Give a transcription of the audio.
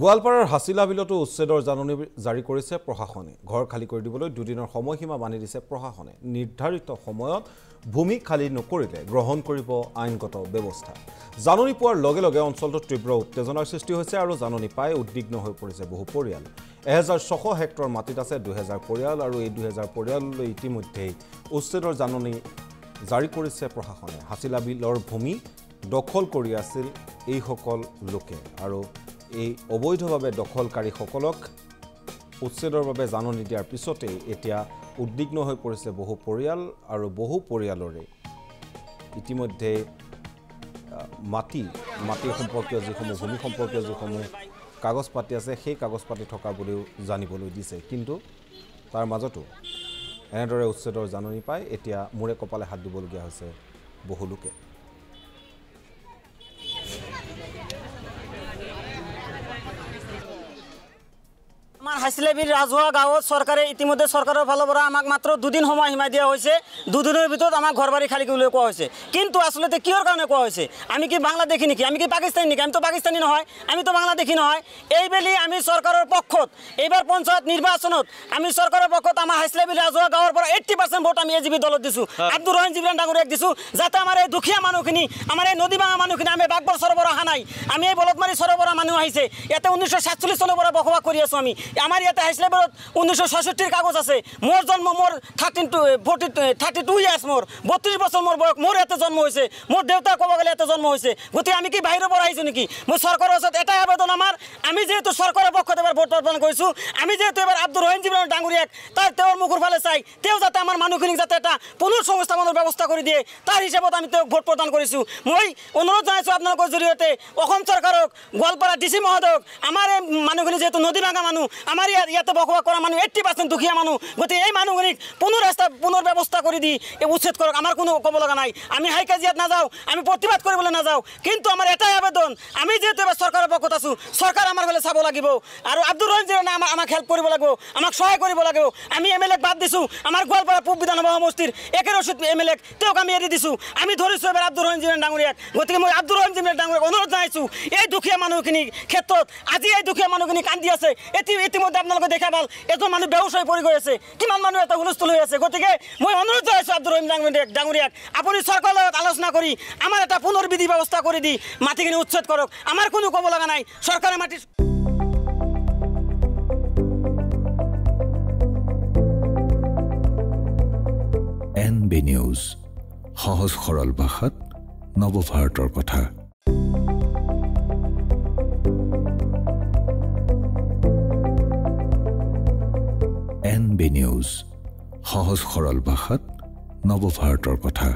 গোৱালপাৰাৰ হাছিলা বিলতো উচ্ছেদৰ জাননী জাৰি কৰিছে প্ৰশাসনে। ঘৰ খালি কৰি দিবলৈ দুদিনৰ সময়সীমা বান্ধি দিছে প্ৰশাসনে। নিৰ্ধাৰিত সময়ত ভূমি খালি নকৰিলে গ্ৰহণ কৰিব আইনগত ব্যৱস্থা। জাননী পোৱাৰ লগে লগে অঞ্চলটোত তীব্ৰ উত্তেজনাৰ সৃষ্টি হৈছে আৰু জাননী পাই উদ্বিগ্ন হৈ পৰিছে বহু পৰিয়াল। 1600 হেক্টৰ মাটিত আছে 2000 পৰিয়াল আৰু এই 2000 পৰিয়াললৈ ইতিমধ্যেই উচ্ছেদৰ জাননী জাৰি কৰিছে প্ৰশাসনে। হাছিলা বিলৰ ভূমি দখল কৰি আছিল এইসকল লোকে আৰু এই অবৈধভাৱে দখলকাৰীসকলক উচ্ছেদৰ বাবে জাননী দিয়াৰ পিছতে এতিয়া উদ্বিগ্ন হৈ পৰিছে বহু পৰিয়াল আৰু বহু পৰিয়ালৰে ইতিমধ্যে মাটি সম্পৰ্কীয় যিসমূহ ভূমি সম্পৰ্কীয় যিসমূহ কাগজ পাতি আছে সেই কাগজ পাতি থকা বুলিও জানিবলৈ দিছে। কিন্তু তাৰ মাজতো এনেদৰে উচ্ছেদৰ জাননী পাই এতিয়া মূৰে কপালে হাত দিবলগীয়া হৈছে বহু লোকে। আমাৰ হাইছিলাবিল ৰাজহুয়া গাঁৱত চৰকাৰে ইতিমধ্যে চৰকাৰৰ ফালৰ পৰা আমাক মাত্ৰ দুদিন সময় সীমা দিয়া হৈছে। দুদিনৰ ভিতৰত আমাক ঘৰ বাৰী খালি কৰিবলৈ কোৱা হৈছে। কিন্তু আসলতে কিহৰ কাৰণে কোৱা হৈছে? আমি কি বাংলাদেশী নেকি? আমি কি পাকিস্তানী নেকি? আমি তো পাকিস্তানী নহয়, আমি তো বাংলাদেশী নহয়। এইবেলি আমি চৰকাৰৰ পক্ষত এইবাৰ পঞ্চায়ত নিৰ্বাচনত আমি চৰকাৰৰ পক্ষত আমাৰ হাইছিলাবিল ৰাজহুৱা গাঁৱৰ পৰা 80% ভোট আমি এজিবি দলত দিছোঁ। আব্দুৰ ৰহিম জিবৰান ডাঙৰীয়াক দিছোঁ যাতে আমাৰ এই দুখীয়া মানুহখিনি আমাৰ এই নদী ভাঙা মানুহখিনি আমি বাগবৰ সৰোবৰ অহা নাই। আমি এই বলতমাৰী সৰোবৰৰ মানুহ আহিছে। ইয়াতে 1947 চনৰ পৰা বসবাস কৰি আছোঁ আমি। আমাৰ ইয়াতে হাইছিলাবিলত 1966 কাগজ আছে। মোৰ জন্ম মোৰ 32 ইয়াৰ্ছ মোৰ 32 বছৰ মোৰ বয়স। মোৰ ইয়াতে জন্ম হৈছে। মোৰ দেউতা ক'ব গ'লে ইয়াতে জন্ম হৈছে। গতিকে আমি কি বাহিৰৰ পৰা আহিছোঁ নেকি? মোৰ চৰকাৰৰ ওচৰত এটাই আবেদন আমাৰ, আমি যিহেতু চৰকাৰৰ পক্ষত এবাৰ ভোট প্ৰদান কৰিছোঁ, আমি যিহেতু এবাৰ আব্দুৰ ৰহিম জিবৰান ডাঙৰীয়াক তেওঁৰ মুখৰ ফালে চাই তেওঁ যাতে আমাৰ মানুহখিনিক যাতে এটা পুনৰ সংস্থাপনৰ ব্যৱস্থা কৰি দিয়ে তাৰ হিচাপত আমি তেওঁক ভোট প্ৰদান কৰিছোঁ। মই অনুৰোধ জনাইছোঁ আপোনালোকৰ জৰিয়তে অসম চৰকাৰক, গোৱালপাৰা ডিচি মহোদয়ক, আমাৰ এই মানুহখিনি যিহেতু নদী ভাঙা মানুহ, আমাৰ ইয়াতে বসবাস কৰা মানুহ 80% দুখীয়া মানুহ, গতিকে এই মানুহখিনিক পুনৰ ব্যৱস্থা কৰি দি উচ্ছেদ কৰক। আমাৰ কোনো ক'ব লগা নাই। আমি হাই কাজিয়াত নাযাওঁ, আমি প্ৰতিবাদ কৰিবলৈ নাযাওঁ। কিন্তু আমাৰ এটাই আবেদন, আমি যিহেতু এবাৰ চৰকাৰৰ পক্ষত আছোঁ, চৰকাৰ আমাৰ ফালে চাব লাগিব আৰু আব্দুৰ ৰহিম জিবৰানে আমাক হেল্প কৰিব লাগিব, আমাক সহায় কৰিব লাগিব। আমি MLA বাদ দিছোঁ। আমাৰ গোৱালপাৰা পূব বিধানসভা সমষ্টিৰ একে ৰচিত MLA তেওঁক আমি এৰি দিছোঁ। আমি ধৰিছোঁ এবাৰ আব্দুৰ ৰহিম জিবৰান ডাঙৰীয়াক। গতিকে মই আব্দুৰ ৰহিম জিবৰান ডাঙৰীয়াক অনুৰোধ জনাইছোঁ এই দুখীয়া মানুহখিনিৰ ক্ষেত্ৰত আজি এই দুখীয়া মানুহখিনি কান্দি আছে। ইতিমধ্যে আপোনালোকে দেখা পাল এজন মানুহ বেহুচ হৈ পৰি গৈ আছে, কিমান মানুহ এটা হুলস্থুল হৈ আছে। গতিকে মই অনুৰোধ জনাইছোঁ আব্দুৰ ৰহিম ডাঙৰীয়াক আপুনি চৰকাৰৰ লগত আলোচনা কৰি আমাৰ এটা পুনৰ্বিধি ব্যৱস্থা কৰি দি মাটিখিনি উচ্ছেদ কৰক। আমাৰ কোনো ক'ব লগা নাই। চৰকাৰে মাটি NB নিউজ, সহজ সৰল ভাষাত নৱভাৰতৰ কথা। NB নিউজ, সহজ সৰল ভাষাত নৱভাৰতৰ কথা।